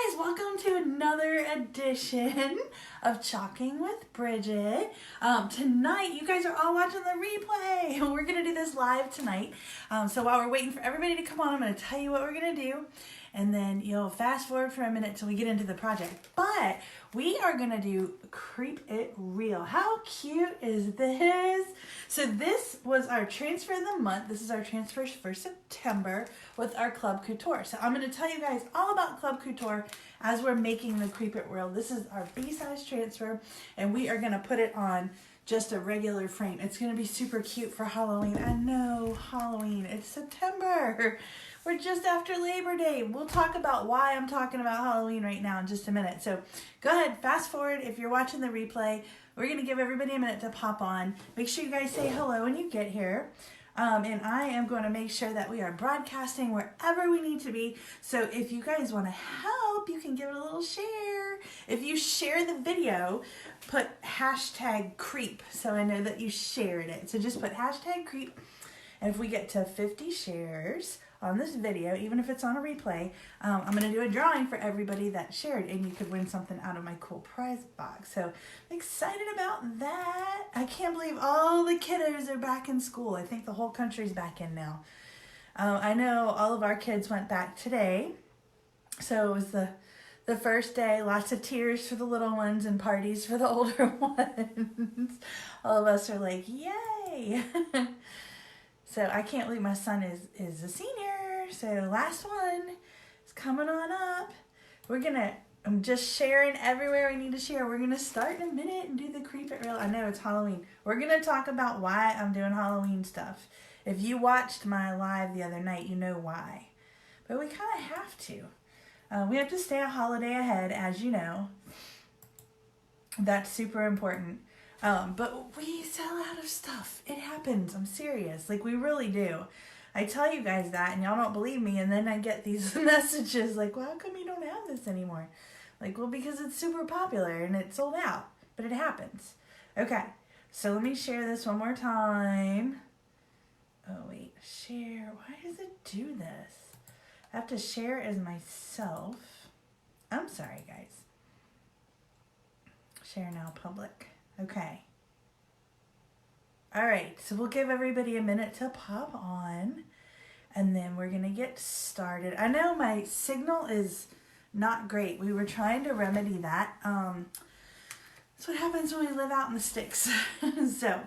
guys, welcome to another edition of Chalking with Bridget. Tonight, you guys are all watching the replay. We're going to do this live tonight. So while we're waiting for everybody to come on, I'm going to tell you what we're going to do. And then you'll fast forward for a minute till we get into the project. But we are going to do Creep It Real. How cute is this? So this was our transfer of the month. This is our transfers for September with our Club Couture. So I'm going to tell you guys all about Club Couture as we're making the Creep It Real. This is our B-size transfer, and we are going to put it on just a regular frame. It's going to be super cute for Halloween. I know, Halloween. It's September. We're just after Labor Day. We'll talk about why I'm talking about Halloween right now in just a minute. So go ahead, fast forward if you're watching the replay. We're going to give everybody a minute to pop on. Make sure you guys say hello when you get here. And I am going to make sure that we are broadcasting wherever we need to be. So if you guys want to help, you can give it a little share. If you share the video, put hashtag creep so I know that you shared it. So just put hashtag creep. And if we get to 50 shares on this video, even if it's on a replay, I'm going to do a drawing for everybody that shared, and you could win something out of my cool prize box. So I'm excited about that. I can't believe all the kiddos are back in school. I think the whole country's back in now. I know all of our kids went back today. So it was the first day, lots of tears for the little ones and parties for the older ones. All of us are like, yay! So I can't believe my son is a senior. So last one is coming on up. I'm just sharing everywhere we need to share. We're going to start in a minute and do the Creep It Real. I know it's Halloween. We're going to talk about why I'm doing Halloween stuff. If you watched my live the other night, you know why. But we kind of have to. We have to stay a holiday ahead, as you know. That's super important. But we sell out of stuff. It happens. I'm serious. Like, we really do. I tell you guys that, and y'all don't believe me, and then I get these messages like, well, how come you don't have this anymore? Like, well, because it's super popular, and it's sold out. But it happens. Okay, so let me share this one more time. Oh, wait. Share. Why does it do this? I have to share as myself. I'm sorry, guys. Share now, public. Okay. All right, so we'll give everybody a minute to pop on, and then we're going to get started. I know my signal is not great. We were trying to remedy that. That's what happens when we live out in the sticks. So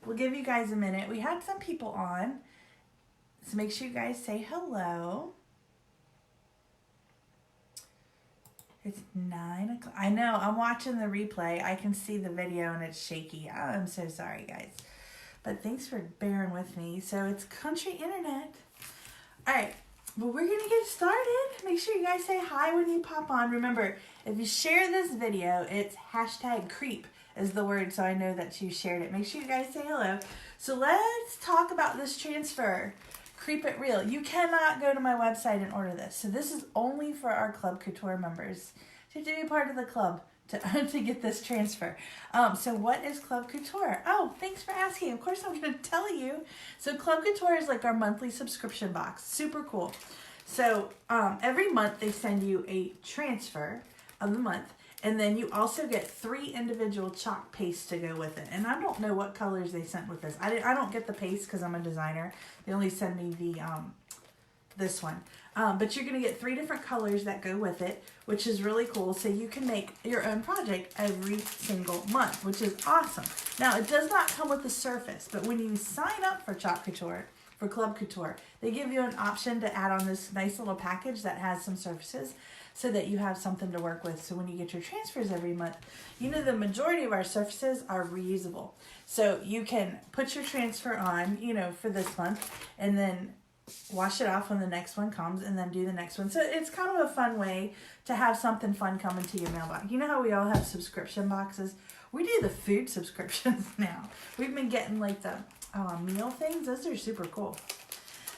we'll give you guys a minute. We had some people on, so make sure you guys say hello. It's 9 o'clock. I know, I'm watching the replay. I can see the video and it's shaky. I'm so sorry, guys. But thanks for bearing with me. So it's country internet. All right, but we're going to get started. Make sure you guys say hi when you pop on. Remember, if you share this video, it's hashtag creep is the word, so I know that you shared it. Make sure you guys say hello. So let's talk about this transfer. Creep It Real. You cannot go to my website and order this. So this is only for our Club Couture members to be part of the club to get this transfer. So what is Club Couture? Oh, thanks for asking. Of course I'm going to tell you. So Club Couture is like our monthly subscription box. Super cool. So every month they send you a transfer of the month. And then you also get 3 individual chalk pastes to go with it. And I don't know what colors they sent with this. I don't get the paste because I'm a designer. They only send me the this one. But you're going to get 3 different colors that go with it, which is really cool. So you can make your own project every single month, which is awesome. Now, it does not come with the surface, but when you sign up for Chalk Couture, for Club Couture, they give you an option to add on this nice little package that has some surfaces, so that you have something to work with. So when you get your transfers every month, you know the majority of our surfaces are reusable. So you can put your transfer on, you know, for this month, and then wash it off when the next one comes, and then do the next one. So it's kind of a fun way to have something fun coming to your mailbox. You know how we all have subscription boxes? We do the food subscriptions now. We've been getting like the meal things. Those are super cool.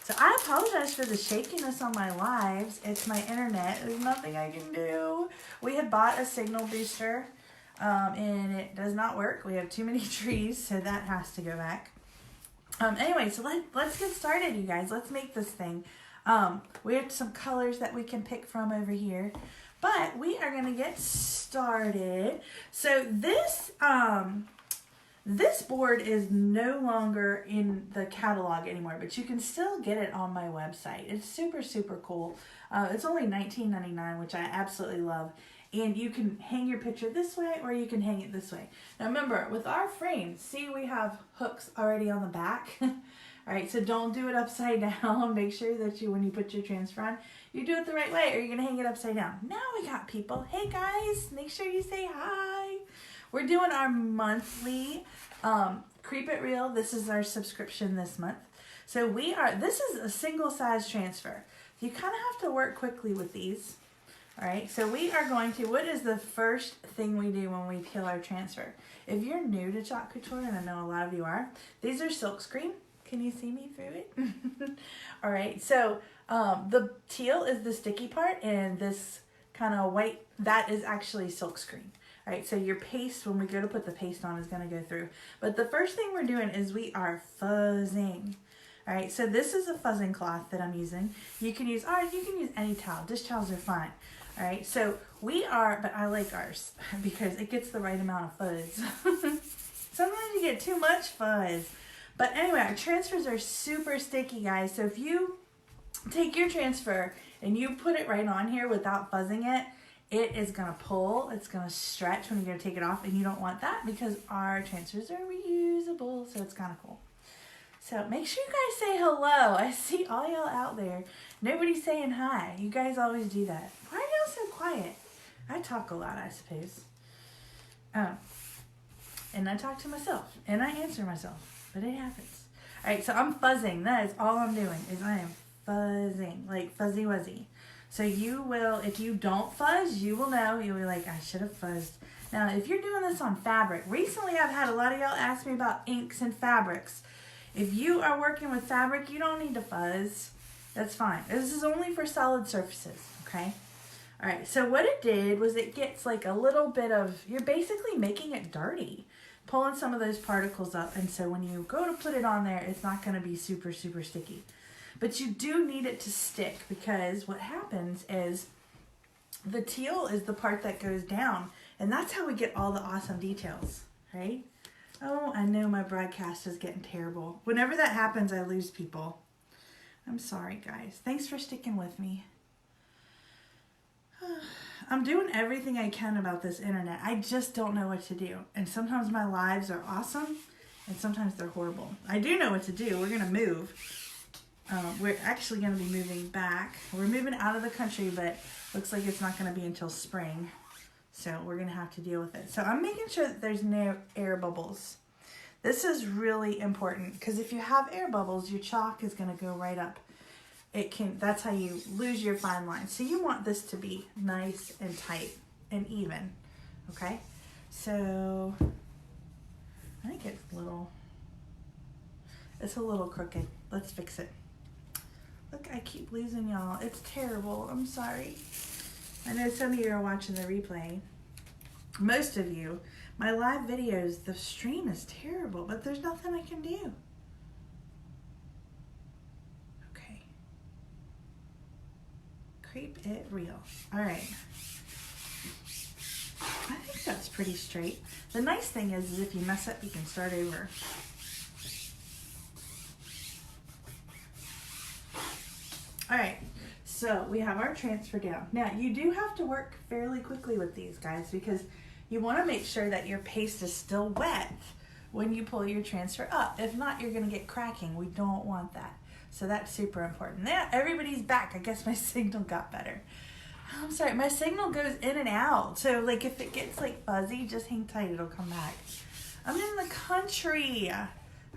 So I apologize for the shakiness on my lives. It's my internet. There's nothing I can do. We had bought a signal booster, and it does not work. We have too many trees, so that has to go back. Anyway, so let's get started, you guys. Let's make this thing. We have some colors that we can pick from over here. But we are going to get started. So this board is no longer in the catalog anymore, but you can still get it on my website. It's super, super cool. It's only $19.99, which I absolutely love. And you can hang your picture this way or you can hang it this way. Now remember, with our frames, see we have hooks already on the back. All right, so don't do it upside down. Make sure that when you put your transfer on, you do it the right way or you're gonna hang it upside down. Now we got people. Hey guys, make sure you say hi. We're doing our monthly Creep It Real. This is our subscription this month. So this is a single size transfer. You kind of have to work quickly with these. All right, so we are going to, what is the first thing we do when we peel our transfer? If you're new to Club Couture, and I know a lot of you are, these are silkscreen. Can you see me through it? All right, so the teal is the sticky part, and this kind of white, that is actually silkscreen. All right, so your paste, when we go to put the paste on, is going to go through. But the first thing we're doing is we are fuzzing. All right, so this is a fuzzing cloth that I'm using. You can use any towel. Dish towels are fine. All right, so but I like ours because it gets the right amount of fuzz. Sometimes you get too much fuzz. But anyway, our transfers are super sticky, guys. So if you take your transfer and you put it right on here without fuzzing it, it is going to pull. It's going to stretch when you're going to take it off. And you don't want that because our transfers are reusable. So it's kind of cool. So make sure you guys say hello. I see all y'all out there. Nobody's saying hi. You guys always do that. Why are y'all so quiet? I talk a lot, I suppose. And I talk to myself. And I answer myself. But it happens. All right, so I'm fuzzing. That is all I'm doing is I am fuzzing. Like fuzzy wuzzy. So you will, if you don't fuzz, you will know. You'll be like, I should have fuzzed. Now, if you're doing this on fabric, recently I've had a lot of y'all ask me about inks and fabrics. If you are working with fabric, you don't need to fuzz. That's fine. This is only for solid surfaces, okay? All right, so what it did was it gets like a little bit of, you're basically making it dirty. Pulling some of those particles up, and so when you go to put it on there, it's not going to be super, super sticky. But you do need it to stick because what happens is the teal is the part that goes down, and that's how we get all the awesome details, right? Oh, I know my broadcast is getting terrible. Whenever that happens, I lose people. I'm sorry, guys. Thanks for sticking with me. I'm doing everything I can about this internet. I just don't know what to do. And sometimes my lives are awesome, and sometimes they're horrible. I do know what to do. We're going to move. We're actually going to be moving back. We're moving out of the country, but looks like it's not going to be until spring. So we're going to have to deal with it. So I'm making sure that there's no air bubbles. This is really important because if you have air bubbles, your chalk is going to go right up. That's how you lose your fine lines. So you want this to be nice and tight and even, okay? So I think it's a little crooked. Let's fix it. Look, I keep losing y'all. It's terrible. I'm sorry. I know some of you are watching the replay. Most of you. My live videos, the stream is terrible, but there's nothing I can do. Creep It Real. All right. I think that's pretty straight. The nice thing is if you mess up, you can start over. All right. So we have our transfer down. Now you do have to work fairly quickly with these guys because you want to make sure that your paste is still wet when you pull your transfer up. If not, you're going to get cracking. We don't want that. So that's super important. Yeah, everybody's back. I guess my signal got better. I'm sorry, my signal goes in and out. So like if it gets like fuzzy, just hang tight, it'll come back. I'm in the country. I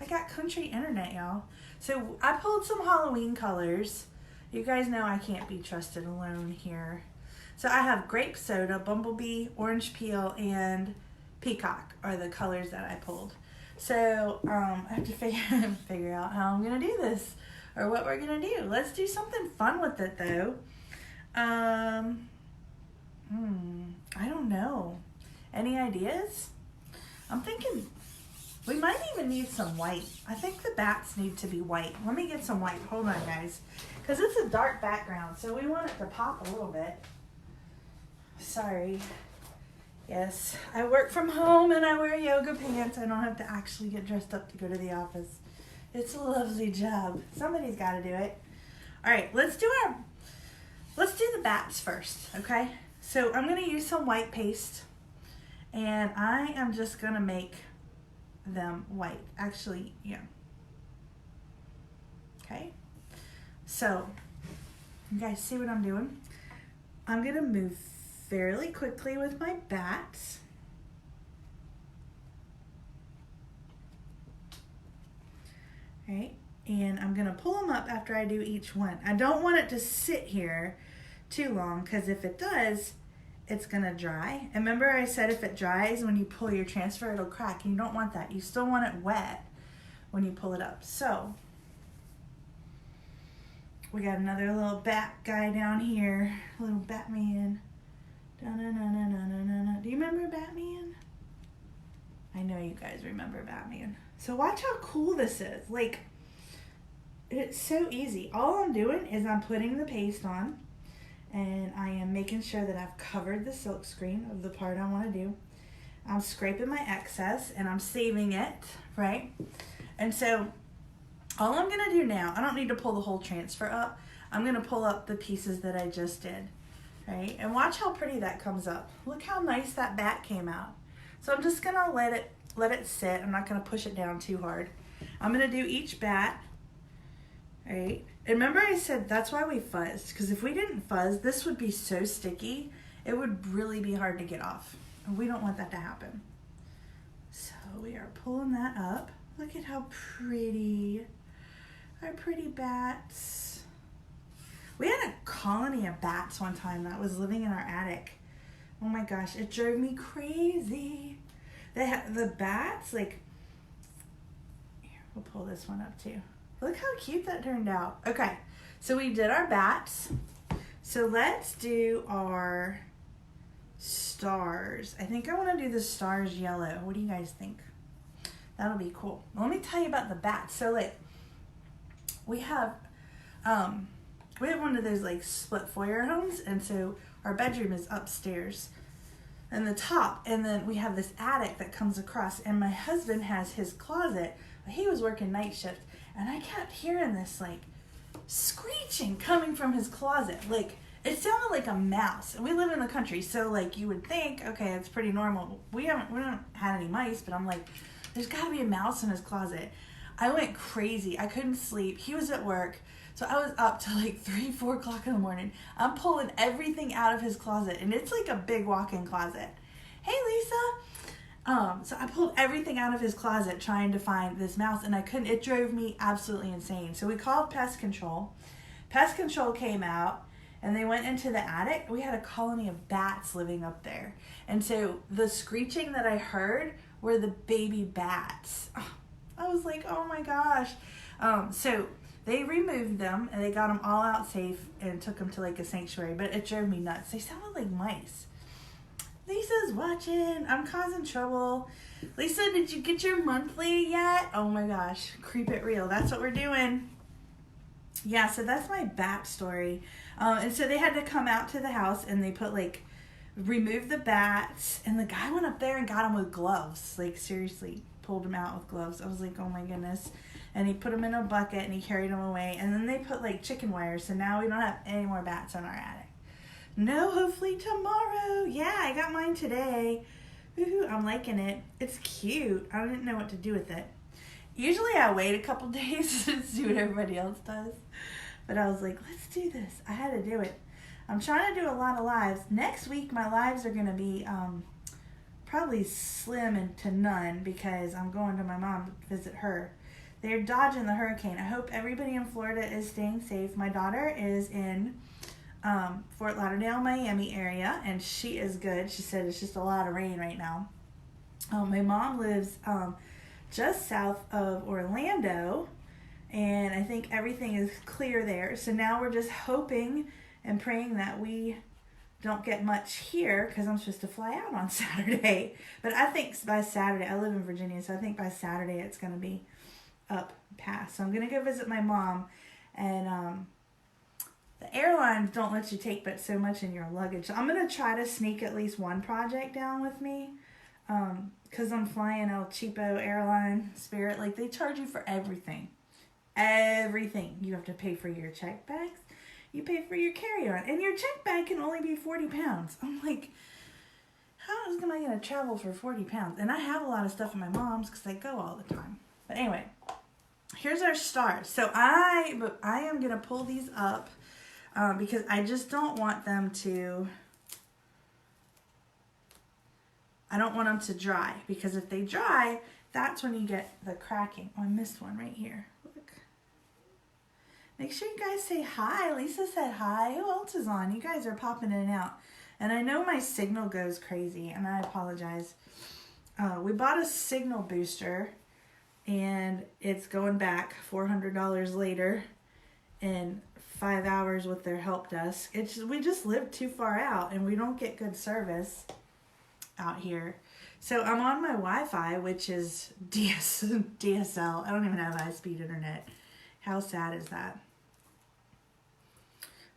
got country internet, y'all. So I pulled some Halloween colors. You guys know I can't be trusted alone here. So I have grape soda, bumblebee, orange peel, and peacock are the colors that I pulled. So I have to figure out how I'm gonna do this. Or what we're gonna do. Let's do something fun with it though. I don't know. Any ideas? I'm thinking We might even need some white. I think the bats need to be white. Let me get some white. Hold on, guys. Because it's a dark background, so we want it to pop a little bit. Sorry. Yes, I work from home and I wear yoga pants. I don't have to actually get dressed up to go to the office. It's a lovely job. Somebody's got to do it. All right, let's do the bats first, okay? So I'm going to use some white paste, and I am just going to make them white. Actually, yeah. Okay. So, you guys see what I'm doing? I'm going to move fairly quickly with my bats. All right. And I'm going to pull them up after I do each one. I don't want it to sit here too long, because if it does, it's going to dry. And remember I said if it dries, when you pull your transfer, it'll crack. And you don't want that. You still want it wet when you pull it up. So we got another little bat guy down here. Little Batman. Da-na-na-na-na-na-na. Do you remember Batman? I know you guys remember Batman. So watch how cool this is. Like, it's so easy. All I'm doing is I'm putting the paste on, and I am making sure that I've covered the silk screen of the part I want to do. I'm scraping my excess and I'm saving it, right? And so all I'm going to do now, I don't need to pull the whole transfer up. I'm going to pull up the pieces that I just did, right? And watch how pretty that comes up. Look how nice that bat came out. So I'm just going to let it sit. I'm not going to push it down too hard. I'm going to do each bat. Right? And remember I said that's why we fuzzed, because if we didn't fuzz, this would be so sticky, it would really be hard to get off. And we don't want that to happen. So we are pulling that up. Look at how pretty. Our pretty bats. We had a colony of bats one time that was living in our attic. Oh my gosh, it drove me crazy. They had the bats, like, here, we'll pull this one up too. Look how cute that turned out. Okay, so we did our bats. So let's do our stars. I think I want to do the stars yellow. What do you guys think? That'll be cool. Let me tell you about the bats. So like, we have one of those like split foyer homes, and so our bedroom is upstairs in the top, and then we have this attic that comes across, and my husband has his closet. He was working night shift, and I kept hearing this like screeching coming from his closet. Like, it sounded like a mouse. And we live in the country, so like you would think, okay, it's pretty normal. We don't have any mice, but I'm like, there's gotta be a mouse in his closet. I went crazy. I couldn't sleep. He was at work, so I was up till like 3, 4 o'clock in the morning. I'm pulling everything out of his closet, and it's like a big walk-in closet. Hey, Lisa. So I pulled everything out of his closet trying to find this mouse, and I couldn't. It drove me absolutely insane. So we called pest control. Pest control came out, and they went into the attic. We had a colony of bats living up there. And so the screeching that I heard were the baby bats. I was like, oh my gosh. So they removed them, and they got them all out safe and took them to like a sanctuary, but it drove me nuts. They sounded like mice. Lisa's watching. I'm causing trouble. Lisa, did you get your monthly yet? Oh my gosh. Creep It Real. That's what we're doing. Yeah, so that's my bat story. And so they had to come out to the house, and they put like, remove the bats. And the guy went up there and got them with gloves. Like, seriously, pulled them out with gloves. I was like, oh my goodness. And he put them in a bucket, and he carried them away. And then they put like chicken wire. So now we don't have any more bats in our attic. No, hopefully tomorrow. Yeah, I got mine today. Woohoo, I'm liking it. It's cute. I didn't know what to do with it. Usually I wait a couple days to see what everybody else does. But I was like, let's do this. I had to do it. I'm trying to do a lot of lives. Next week, my lives are going to be probably slim and to none, because I'm going to my mom to visit her. They're dodging the hurricane. I hope everybody in Florida is staying safe. My daughter is in Fort Lauderdale, Miami area, and she is good. She said it's just a lot of rain right now. My mom lives just south of Orlando, and I think everything is clear there. So now we're just hoping and praying that we don't get much here because I'm supposed to fly out on Saturday. But I think by Saturday, I live in Virginia, so I think by Saturday it's going to be up past. So I'm going to go visit my mom, and the airlines don't let you take but so much in your luggage. So I'm going to try to sneak at least one project down with me, because I'm flying a cheapo airline, Spirit. Like, they charge you for everything. Everything. You have to pay for your check bags. You pay for your carry-on. And your check bag can only be 40 pounds. I'm like, how am I going to travel for 40 pounds? And I have a lot of stuff in my mom's because I go all the time. But anyway, here's our stars. So I am going to pull these up because I just don't want them to... I don't want them to dry, because if they dry, that's when you get the cracking. Oh, I missed one right here. Look. Make sure you guys say hi. Lisa said hi. Who else is on? You guys are popping in and out. And I know my signal goes crazy, and I apologize. We bought a signal booster, and it's going back $400 later in 5 hours with their help desk. We just live too far out, and we don't get good service out here. So I'm on my Wi-Fi, which is DSL. I don't even have high-speed internet. How sad is that?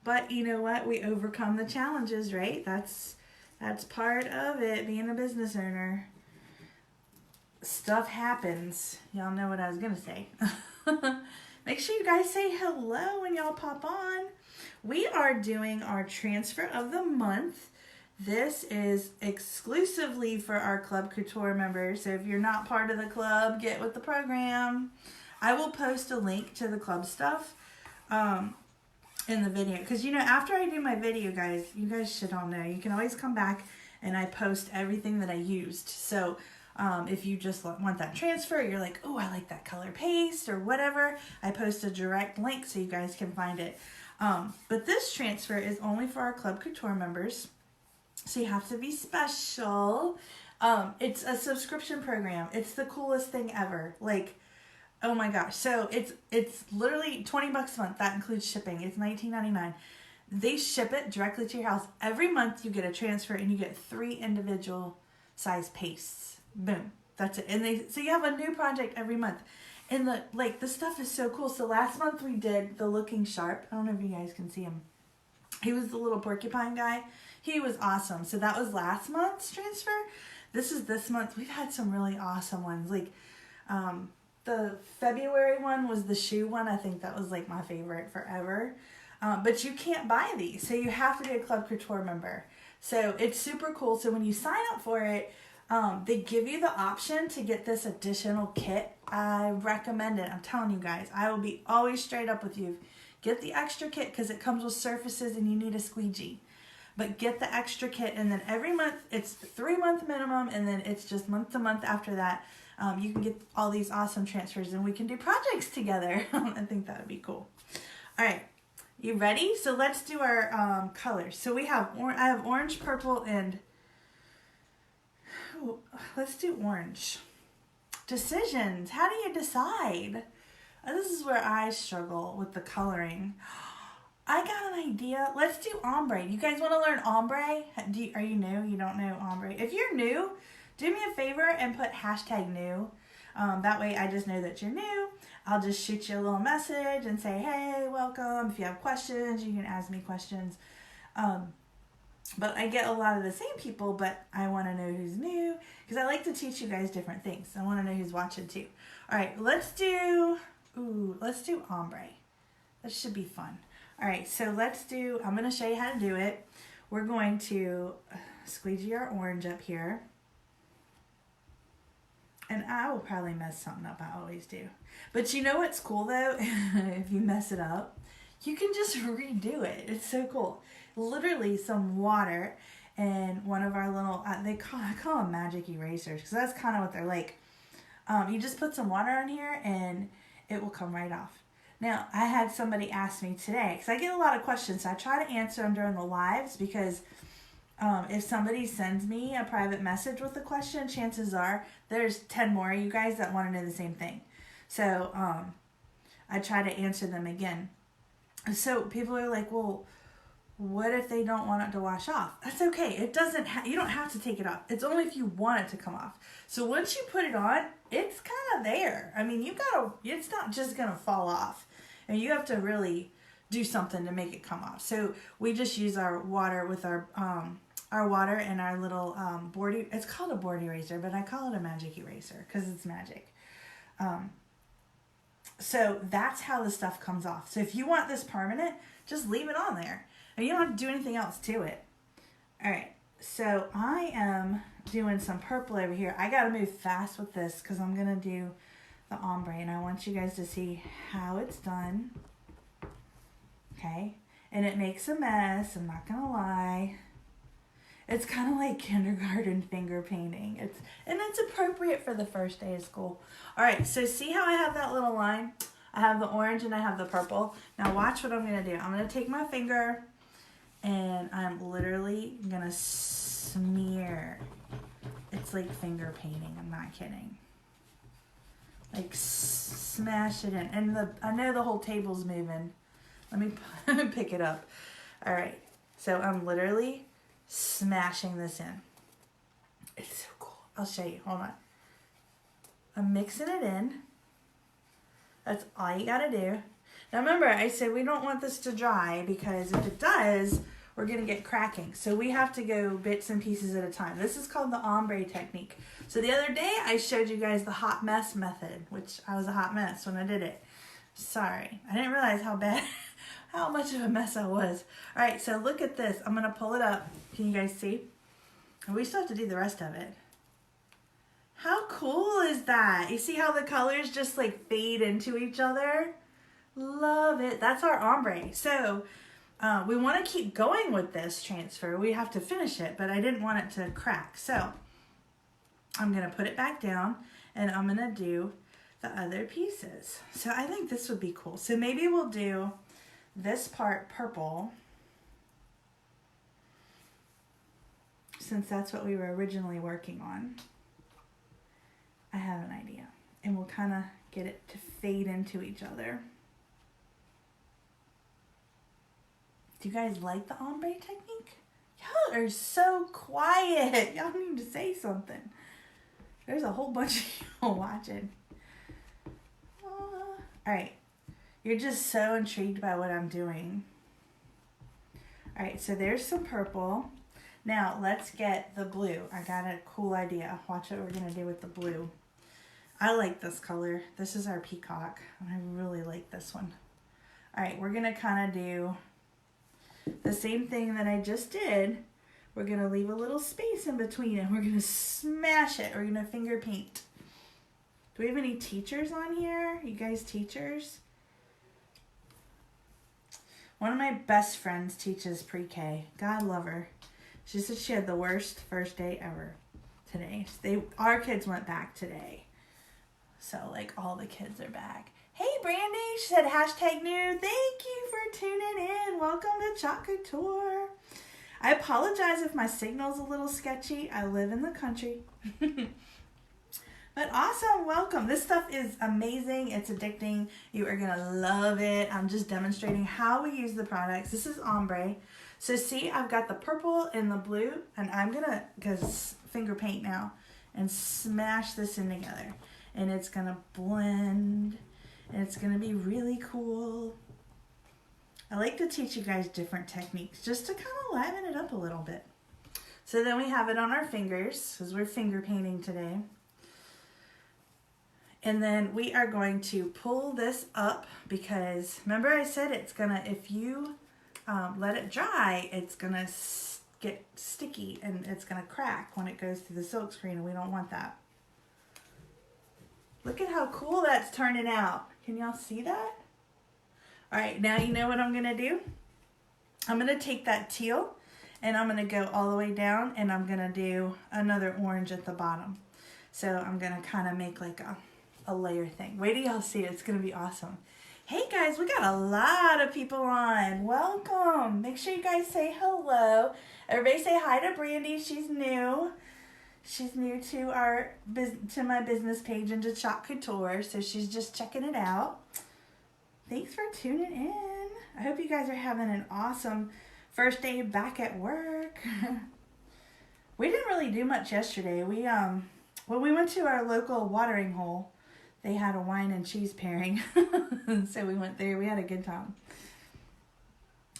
But you know what? We overcome the challenges, right? That's part of it, being a business owner. Stuff happens. Y'all know what I was gonna say. Make sure you guys say hello when y'all pop on. We are doing our transfer of the month. This is exclusively for our Club Couture members. So if you're not part of the club, get with the program. I will post a link to the club stuff in the video. Because, you know, after I do my video, guys, you guys should all know, you can always come back and I post everything that I used. So if you just want that transfer, you're like, oh, I like that color paste or whatever, I post a direct link so you guys can find it. But this transfer is only for our Club Couture members. So you have to be special. It's a subscription program. It's the coolest thing ever. Like, oh my gosh. So it's literally $20 a month. That includes shipping. It's $19.99. They ship it directly to your house. Every month you get a transfer and you get 3 individual size pastes. Boom. That's it. And so you have a new project every month. And the stuff is so cool. So last month we did the Looking Sharp. I don't know if you guys can see him. He was the little porcupine guy. He was awesome. So that was last month's transfer. This is this month. We've had some really awesome ones. Like the February one was the shoe one. I think that was like my favorite forever. But you can't buy these. So you have to be a Club Couture member. So it's super cool. So when you sign up for it, they give you the option to get this additional kit. I recommend it. I'm telling you guys. I will be always straight up with you. Get the extra kit because it comes with surfaces and you need a squeegee. But get the extra kit, and then every month, it's 3-month minimum, and then it's just month to month after that. You can get all these awesome transfers, and we can do projects together. I think that would be cool. All right, you ready? So let's do our colors. So we have, I have orange, purple, and let's do orange. Decisions. How do you decide? This is where I struggle with the coloring. I got an idea. Let's do ombre. You guys want to learn ombre? Are you new? You don't know ombre? If you're new, do me a favor and put #new. That way I just know that you're new. I'll just shoot you a little message and say, hey, welcome. If you have questions, you can ask me questions. But I get a lot of the same people, but I want to know who's new because I like to teach you guys different things. I want to know who's watching too. All right, let's do ombre. This should be fun. All right, so I'm going to show you how to do it. We're going to squeegee our orange up here. And I will probably mess something up. I always do. But you know what's cool, though? If you mess it up, you can just redo it. It's so cool. Literally some water and one of our little, I call them magic erasers because that's kind of what they're like. You just put some water on here and it will come right off. Now, I had somebody ask me today, because I get a lot of questions, so I try to answer them during the lives, because if somebody sends me a private message with a question, chances are there's 10 more of you guys that want to know the same thing. So I try to answer them again. So people are like, well, what if they don't want it to wash off? That's okay. It doesn't. You don't have to take it off. It's only if you want it to come off. So once you put it on, it's kind of there. I mean, you gotta. It's not just gonna fall off, and you have to really do something to make it come off. So we just use our water with our water and our little board. It's called a board eraser, but I call it a magic eraser because it's magic. So that's how the stuff comes off. So if you want this permanent, just leave it on there. And you don't have to do anything else to it. All right, so I am doing some purple over here. I gotta move fast with this because I'm gonna do the ombre, and I want you guys to see how it's done. Okay, and it makes a mess, I'm not gonna lie. It's kind of like kindergarten finger painting. It's appropriate for the first day of school. All right, so see how I have that little line? I have the orange and I have the purple. Now watch what I'm gonna do. I'm gonna take my finger and I'm literally gonna smear. It's like finger painting, I'm not kidding. Like smash it in. And I know the whole table's moving. Let me pick it up. All right, so I'm literally smashing this in. It's so cool. I'll show you. Hold on. I'm mixing it in. That's all you gotta do. Now remember, I said we don't want this to dry because if it does, we're gonna get cracking. So we have to go bits and pieces at a time. This is called the Ombre Technique. So the other day I showed you guys the hot mess method, which I was a hot mess when I did it. Sorry, I didn't realize how much of a mess I was. All right, so look at this. I'm gonna pull it up. Can you guys see? And we still have to do the rest of it. How cool is that? You see how the colors just like fade into each other? Love it. That's our ombre. So we want to keep going with this transfer. We have to finish it, but I didn't want it to crack. So I'm going to put it back down and I'm going to do the other pieces. So I think this would be cool. So maybe we'll do this part purple, since that's what we were originally working on. I have an idea. And we'll kind of get it to fade into each other. Do you guys like the ombre technique? Y'all are so quiet. Y'all need to say something. There's a whole bunch of people watching. All right. You're just so intrigued by what I'm doing. All right, so there's some purple. Now let's get the blue. I got a cool idea. Watch what we're gonna do with the blue. I like this color. This is our peacock. I really like this one. All right, we're gonna kind of do the same thing that I just did. We're gonna leave a little space in between and we're gonna smash it. We're gonna finger paint. Do we have any teachers on here? You guys teachers? One of my best friends teaches pre-K. God love her. She said she had the worst first day ever today. Our kids went back today. So like all the kids are back. Hey Brandy, she said #new. Thank you for tuning in. Welcome to Club Couture. I apologize if my signal's a little sketchy. I live in the country. But awesome, welcome. This stuff is amazing. It's addicting. You are gonna love it. I'm just demonstrating how we use the products. This is ombre. So see, I've got the purple and the blue, and I'm gonna finger paint now and smash this in together. And it's gonna blend, and it's gonna be really cool. I like to teach you guys different techniques just to kind of liven it up a little bit. So then we have it on our fingers, because we're finger painting today. And then we are going to pull this up because remember I said it's gonna, if you let it dry, it's gonna get sticky and it's gonna crack when it goes through the silk screen, and we don't want that. Look at how cool that's turning out. Can y'all see that? All right, now you know what I'm gonna do? I'm gonna take that teal and I'm gonna go all the way down and I'm gonna do another orange at the bottom. So I'm gonna kind of make like a layer thing. Wait till y'all see it, it's gonna be awesome. Hey guys, we got a lot of people on. Welcome. Make sure you guys say hello. Everybody say hi to Brandy, she's new. She's new to my business page and to Club Couture, so she's just checking it out. Thanks for tuning in. I hope you guys are having an awesome First day back at work. We didn't really do much yesterday. When we went to our local watering hole, they had a wine and cheese pairing. So we went there. We had a good time.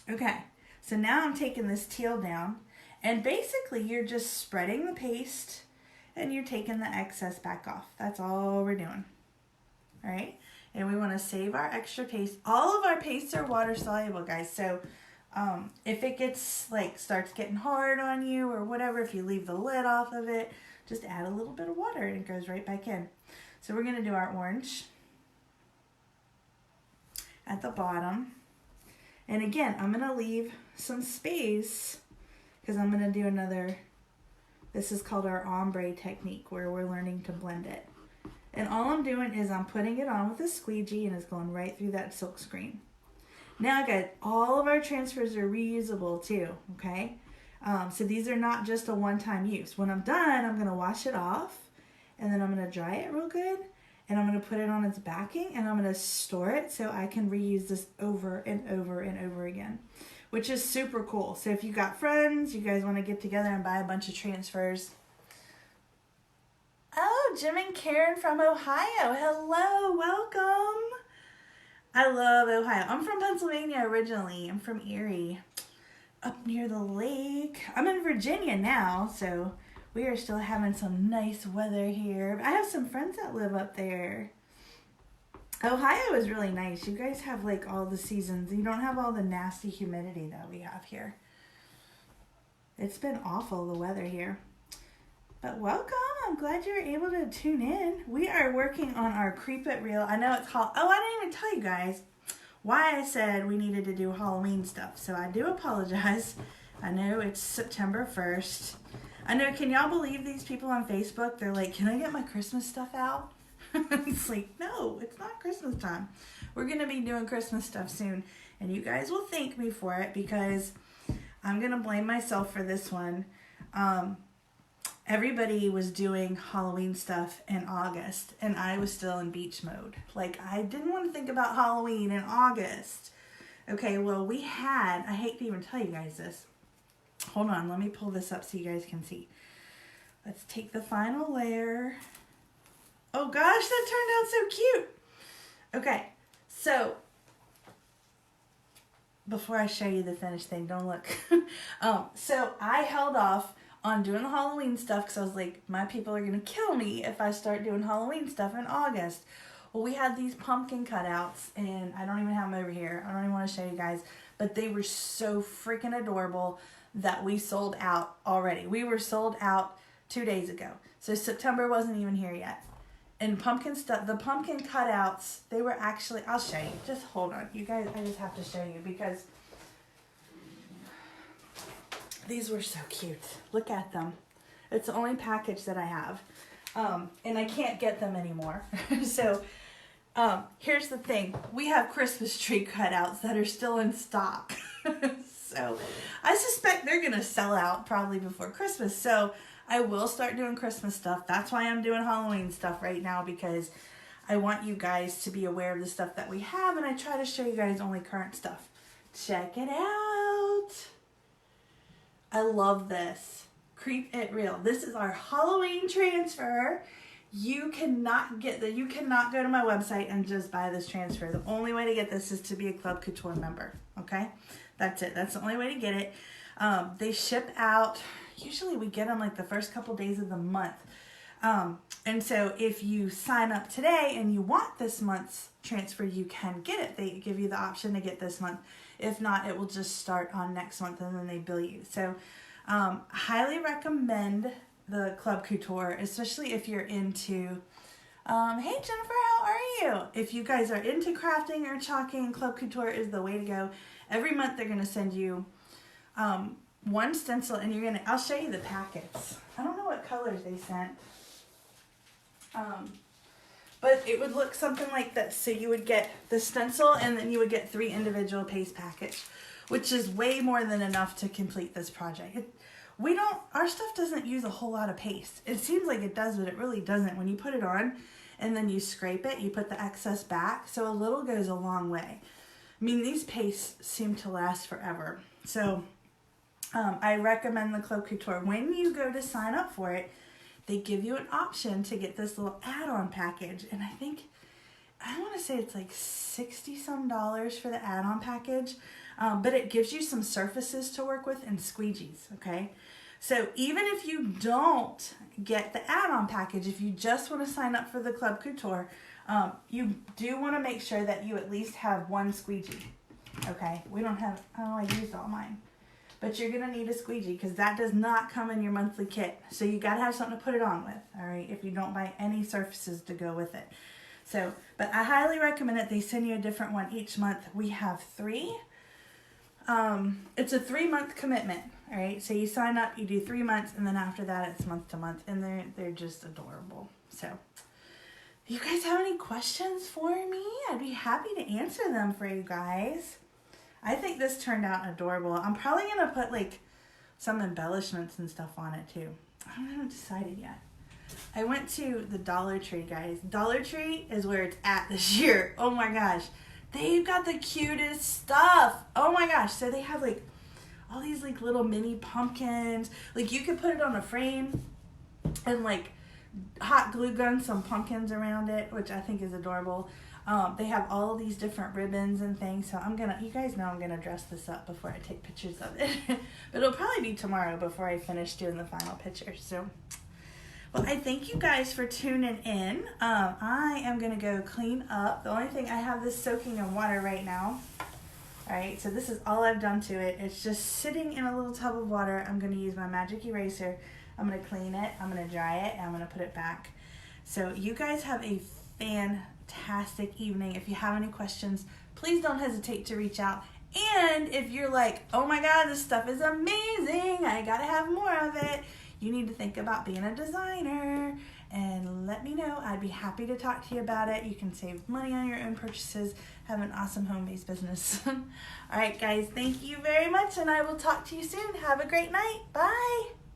Okay, so now I'm taking this teal down, and basically you're just spreading the paste and you're taking the excess back off. That's all we're doing. All right, and we want to save our extra paste. All of our pastes are water soluble, guys. So if it gets starts getting hard on you or whatever, if you leave the lid off of it, just add a little bit of water and it goes right back in. So we're going to do our orange at the bottom. And again, I'm going to leave some space because I'm going to do another, this is called our Ombre Technique, where we're learning to blend it. And all I'm doing is I'm putting it on with a squeegee and it's going right through that silk screen. Now guys, all of our transfers are reusable too, okay? So these are not just a one-time use. When I'm done, I'm going to wash it off and then I'm going to dry it real good. And I'm going to put it on its backing and I'm going to store it so I can reuse this over and over and over again, which is super cool. So if you got friends, you guys want to get together and buy a bunch of transfers. Oh, Jim and Karen from Ohio. Hello, welcome. I love Ohio. I'm from Pennsylvania originally. I'm from Erie, up near the lake. I'm in Virginia now, so we are still having some nice weather here. I have some friends that live up there. Ohio is really nice. You guys have all the seasons. You don't have all the nasty humidity that we have here. It's been awful, the weather here. But welcome. I'm glad you were able to tune in. We are working on our Creep It Real. I know it's called, oh, I didn't even tell you guys why I said we needed to do Halloween stuff. So I do apologize. I know it's September 1st. I know, can y'all believe these people on Facebook? They're like, can I get my Christmas stuff out? It's like, no, it's not Christmas time. We're going to be doing Christmas stuff soon. And you guys will thank me for it because I'm going to blame myself for this one. Everybody was doing Halloween stuff in August and I was still in beach mode. I didn't want to think about Halloween in August. Okay, well, we had, I hate to even tell you guys this. Hold on, let me pull this up so you guys can see. Let's take the final layer. Oh gosh, that turned out so cute. Okay, so before I show you the finished thing, don't look. So I held off on doing the Halloween stuff because I was like, my people are going to kill me if I start doing Halloween stuff in August. Well, we had these pumpkin cutouts, and I don't even have them over here. I don't even want to show you guys, but they were so freaking adorable that we sold out already. We were sold out 2 days ago. So September wasn't even here yet. And pumpkin stuff, the pumpkin cutouts, they were actually, I'll show you. Just hold on. You guys, I just have to show you because these were so cute. Look at them. It's the only package that I have. And I can't get them anymore. So here's the thing. We have Christmas tree cutouts that are still in stock. So I suspect they're going to sell out probably before Christmas. So I will start doing Christmas stuff. That's why I'm doing Halloween stuff right now, because I want you guys to be aware of the stuff that we have. And I try to show you guys only current stuff. Check it out. I love this. Creep It Real. This is our Halloween transfer. You cannot get that. You cannot go to my website and just buy this transfer. The only way to get this is to be a Club Couture member. Okay? That's it. That's the only way to get it. They ship out. Usually we get them the first couple days of the month. And so if you sign up today and you want this month's transfer, you can get it. They give you the option to get this month. If not, it will just start on next month and then they bill you. So highly recommend the Club Couture, especially if you're into, hey Jennifer, how are you? If you guys are into crafting or chalking, Club Couture is the way to go. Every month they're going to send you one stencil and I'll show you the packets. I don't know what colors they sent. But it would look something like this. So you would get the stencil and then you would get 3 individual paste packets, which is way more than enough to complete this project. Our stuff doesn't use a whole lot of paste. It seems like it does, but it really doesn't. When you put it on and then you scrape it, you put the excess back. So a little goes a long way. I mean, these pastes seem to last forever. So I recommend the Club Couture. When you go to sign up for it, they give you an option to get this little add-on package. And I want to say it's like $60 some for the add-on package. But it gives you some surfaces to work with and squeegees, okay? So even if you don't get the add-on package, if you just want to sign up for the Club Couture, you do want to make sure that you at least have one squeegee, okay? We don't have, oh, I used all mine. But you're going to need a squeegee because that does not come in your monthly kit. So you got to have something to put it on with, all right, if you don't buy any surfaces to go with it. So, but I highly recommend it. They send you a different one each month. We have 3. It's a 3-month commitment, all right? So you sign up, you do 3 months, and then after that it's month to month, and they're just adorable. So, you guys have any questions for me? I'd be happy to answer them for you guys. I think this turned out adorable. I'm probably gonna put like some embellishments and stuff on it too. I haven't decided yet. I went to the Dollar Tree, guys. Dollar Tree is where it's at this year. Oh my gosh. They've got the cutest stuff. Oh my gosh. So they have like all these like little mini pumpkins. Like you could put it on a frame and like hot glue gun some pumpkins around it, which I think is adorable. They have all these different ribbons and things. So you guys know I'm gonna dress this up before I take pictures of it. But it'll probably be tomorrow before I finish doing the final picture. So, well, I thank you guys for tuning in. I am gonna go clean up. The only thing, I have this soaking in water right now. All right, so this is all I've done to it. It's just sitting in a little tub of water. I'm gonna use my magic eraser. I'm gonna clean it, I'm gonna dry it, and I'm gonna put it back. So you guys have a fantastic evening. If you have any questions, please don't hesitate to reach out. And if you're like, oh my God, this stuff is amazing, I gotta have more of it, you need to think about being a designer and let me know. I'd be happy to talk to you about it. You can save money on your own purchases, have an awesome home-based business. All right, guys, thank you very much, and I will talk to you soon. Have a great night. Bye.